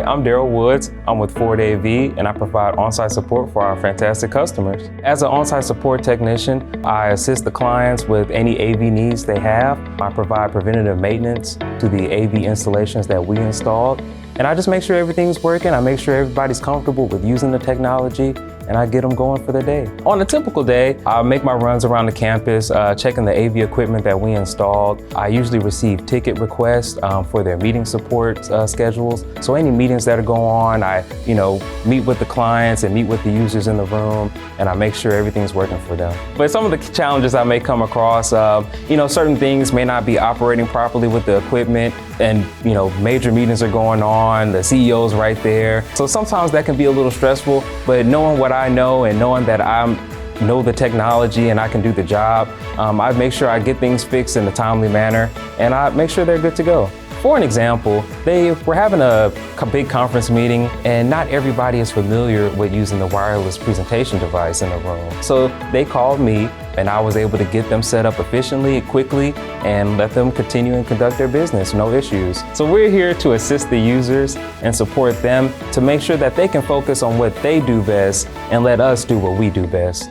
I'm Daryl Woods. I'm with Ford AV, and I provide on-site support for our fantastic customers. As an on-site support technician, I assist the clients with any AV needs they have. I provide preventative maintenance to the AV installations that we installed, and I just make sure everything's working. I make sure everybody's comfortable with using the technology, and I get them going for the day. On a typical day, I make my runs around the campus, checking the AV equipment that we installed. I usually receive ticket requests for their meeting support schedules. So any meetings that are going on, I meet with the clients and meet with the users in the room, and I make sure everything's working for them. But some of the challenges I may come across, certain things may not be operating properly with the equipment, and major meetings are going on, the CEO's right there. So sometimes that can be a little stressful, but knowing what I know and knowing that I know the technology and I can do the job, I make sure I get things fixed in a timely manner, and I make sure they're good to go. For an example, they were having a big conference meeting, and not everybody is familiar with using the wireless presentation device in the room. So they called me, and I was able to get them set up efficiently, quickly, and let them continue and conduct their business, no issues. So we're here to assist the users and support them to make sure that they can focus on what they do best and let us do what we do best.